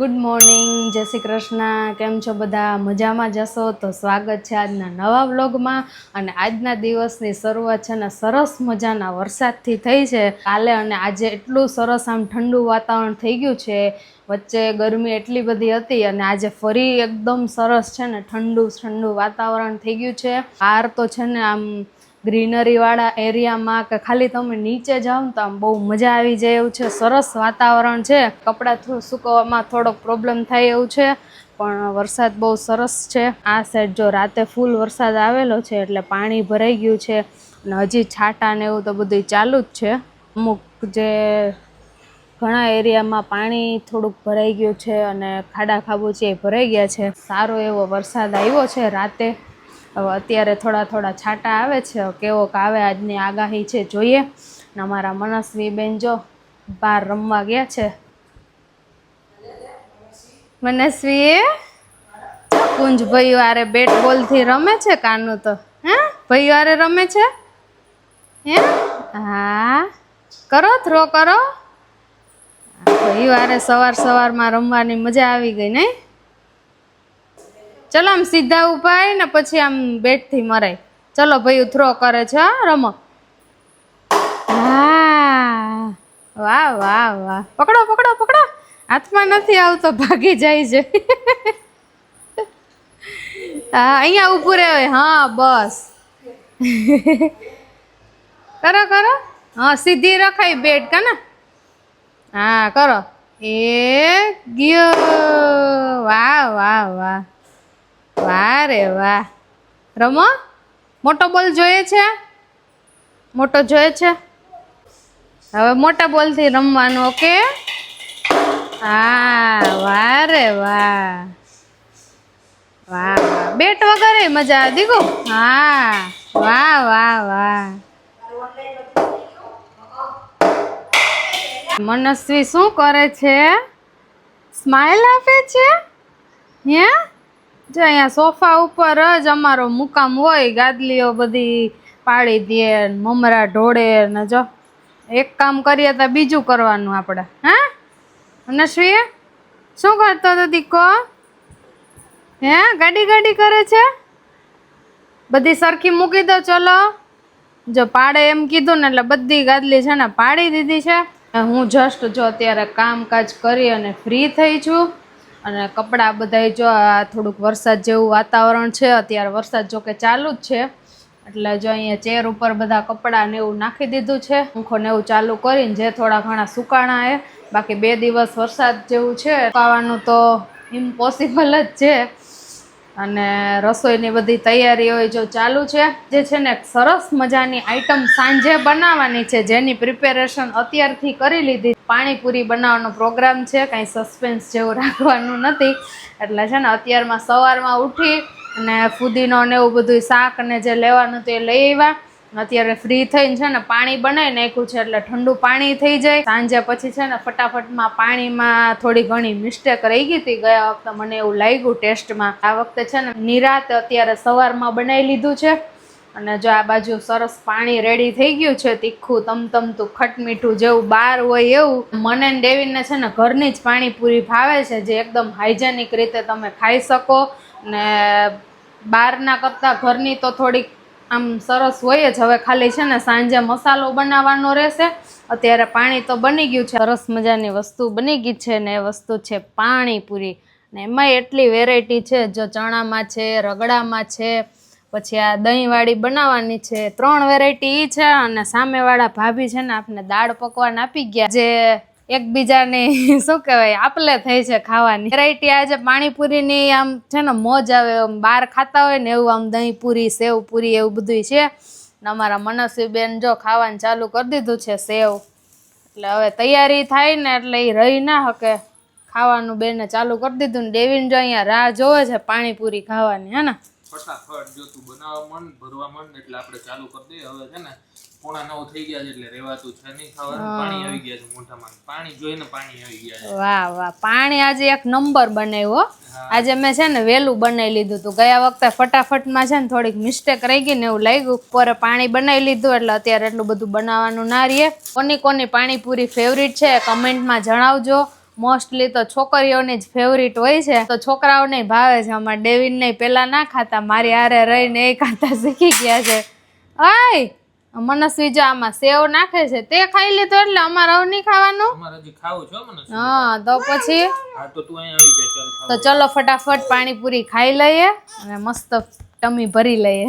Good morning, જય શ્રી કૃષ્ણ. કેમ છો બધા? મજામાં જશો તો સ્વાગત છે આજના નવા વ્લોગમાં. અને આજના દિવસની શરૂઆત છે ને સરસ મજાના વરસાદથી થઈ છે. કાલે અને આજે એટલું સરસ આમ ઠંડુ વાતાવરણ થઈ ગયું છે. વચ્ચે ગરમી એટલી બધી હતી અને આજે ફરી એકદમ સરસ છે ને ઠંડુ વાતાવરણ થઈ ગયું છે. બહાર તો છે ને આમ ગ્રીનરી વાળા એરિયામાં કે ખાલી તમે નીચે જાઓ ને તો આમ બહુ મજા આવી જાય એવું છે. સરસ વાતાવરણ છે. કપડાં સુકવવામાં થોડોક પ્રોબ્લેમ થાય એવું છે, પણ વરસાદ બહુ સરસ છે. આ સાઈડ જો રાતે ફૂલ વરસાદ આવેલો છે એટલે પાણી ભરાઈ ગયું છે અને હજી છાંટા ને એવું તો બધું ચાલુ જ છે. અમુક જે ઘણા એરિયામાં પાણી થોડુંક ભરાઈ ગયું છે અને ખાડા ખાબોચિયા ભરાઈ ગયા છે. સારો એવો વરસાદ આવ્યો છે રાતે. હવે અત્યારે થોડા છાંટા આવે છે. કેવોક આવે આજની આગાહી છે જોઈએ. ને અમારા મનસ્વી બેન જો બહાર રમવા ગયા છે. મનસ્વી કુંજ ભાઈ વારે બેટ બોલ થી રમે છે. કાનું તો હે ભાઈ વારે રમે છે હે. હા કરો, થ્રો કરો. ભાઈ વારે સવારમાં રમવાની મજા આવી ગઈ નહીં? ચલો આમ સીધા ઉભા ને પછી આમ બેટ થી મરાય. ચલો ભાઈ થ્રો કરે છે. રમો. હા વાહ વાહ વાહ. પકડો. હાથમાં નથી આવતો, ભાગી જાય છે. હા અહીંયા ઊભું રહેવાય. હા બસ. કરો. હા સીધી રખાય બેટ કાને. હા કરો. ગયો. વાહ. વાહ રે વાહ. રમો. મોટો બોલ જોઈએ છે? મોટો જોઈએ છે? હવે મોટા બોલ થી રમવાનું. ઓકે. હા વાહ રે વાહ. બેટ વગર મજા દીકુ. હા વાહ. મનસ્વી શું કરે છે? સ્માઈલ આપે છે હે. જો અહીંયા સોફા ઉપર જ અમારો મુકામ હોય. ગાદલીઓ બધી પાડી દે, મમરા ઢોળે ને જો એક કામ કરીએ તો બીજું કરવાનું આપણે. હા મનસ્વી શું કરતો હતો દીકો? હે ગાડી કરે છે. બધી સરખી મૂકી દો. ચલો જો પાડે એમ કીધું ને એટલે બધી ગાદલી છે ને પાડી દીધી છે. હું જસ્ટ જો અત્યારે કામકાજ કરી અને ફ્રી થઈ છું. અને કપડાં બધા જો આ થોડુંક વરસાદ જેવું વાતાવરણ છે. અત્યારે વરસાદ જો કે ચાલુ જ છે એટલે જો અહીંયા ચેર ઉપર બધા કપડાં ને એવું નાખી દીધું છે. પંખો ને એવું ચાલુ કરીને જે થોડા ઘણા સુકાણા હે. બાકી 2 દિવસ વરસાદ જેવું છે. સુકાવાનું તો ઇમ્પોસિબલ જ છે. અને રસોઈની બધી તૈયારીઓ જો ચાલુ છે. જે છે ને સરસ મજાની આઈટમ સાંજે બનાવવાની છે, જેની પ્રિપેરેશન અત્યારથી કરી લીધી. પાણીપુરી બનાવવાનો પ્રોગ્રામ છે. કાંઈ સસ્પેન્સ જેવું રાખવાનું નથી. એટલે છે ને અત્યારમાં સવારમાં ઉઠી અને ફુદીનો ને એવું બધું શાક ને જે લેવાનું તે લઈ આવ્યા. અત્યારે ફ્રી થઈને છે ને પાણી બનાવી નાખ્યું છે એટલે ઠંડુ પાણી થઈ જાય. સાંજે પછી છે ને ફટાફટમાં પાણીમાં થોડી ઘણી મિસ્ટેક રહી ગઈ હતી ગયા વખતે, મને એવું લાગ્યું ટેસ્ટમાં. આ વખતે છે ને નિરાતે અત્યારે સવારમાં બનાવી લીધું છે. અને જો આ બાજુ સરસ પાણી રેડી થઈ ગયું છે. તીખું તમતમતું ખટમીઠું જેવું બહાર હોય એવું. મને ને ડેવીને છે ને ઘરની જ પાણીપુરી ભાવે છે, જે એકદમ હાઇજેનિક રીતે તમે ખાઈ શકો. ને બહારના કરતાં ઘરની તો થોડીક આમ સરસ હોય જ. હવે ખાલી છે ને સાંજે મસાલો બનાવવાનો રહેશે. અત્યારે પાણી તો બની ગયું છે. સરસ મજાની વસ્તુ બની ગઈ છે ને એ વસ્તુ છે પાણીપુરી. ને એમાંય એટલી વેરાયટી છે. જો ચણામાં છે, રગડામાં છે, પછી આ દહીંવાળી બનાવવાની છે. 3 વેરાયટી ઈ છે. અને સામેવાળા ભાભી છે ને આપને દાળ પકવાન આપી ગયા, જે એકબીજાને શું કહેવાય આપલે થઈ છે ખાવાની વેરાયટી. આજે પાણીપુરીની આમ છે ને મોજ આવે. બહાર ખાતા હોય ને એવું આમ દહીંપુરી, સેવપુરી એવું બધું છે. ને અમારા મનસ્વી બેન જો ખાવાનું ચાલુ કરી દીધું છે સેવ. એટલે હવે તૈયારી થાય ને એટલે એ રહી ના શકે. ખાવાનું બેને ચાલુ કરી દીધું ને ડેવિન જો અહીંયા રાહ જોવે છે પાણીપુરી ખાવાની. હે ને ફટાફટ જો તું બનાવવા મન ભરવા મન એટલે આપણે ચાલુ કરી દઈએ. હવે છે ને 8:45 થઈ ગયા છે એટલે રેવાતું છે નહીં. ખાવાનું પાણી આવી ગયા છે મોઢામાં. પાણી જોઈને પાણી આવી ગયા છે. વાહ. પાણી આજે એક નંબર બનાવ્યો. આજે મેં છે ને વેલું બનાવી લીધું હતું. ગયા વખતે ફટાફટમાં છે ને થોડીક મિસ્ટેક રહી ગઈ ને એવું લાગ્યું. બપોરે પાણી બનાવી લીધું એટલે અત્યારે એટલું બધું બનાવવાનું ના રહીએ. કોની પાણીપુરી ફેવરિટ છે કમેન્ટમાં જણાવજો. મોસ્ટલી તો છોકરીઓની જ ફેવરિટ હોય છે, તો છોકરાઓને ભાવે છે. અમારા ડેવિનને પેલા ના ખાતા, મારી હારે રહીને એ ખાતા શીખી ગયા છે. ઓય મનસ્વી જો આમાં સેવ નાખે છે, તે ખાઈ લીધો એટલે અમારે હવે નહીં ખાવાનું. અમારે હજી ખાવું છે મને. હા તો પછી હા તો તું અહીં આવી જા ચાલ ખાવા. તો ચલો ફટાફટ પાણીપુરી ખાઈ લઈએ અને મસ્ત ટમી ભરી લઈએ.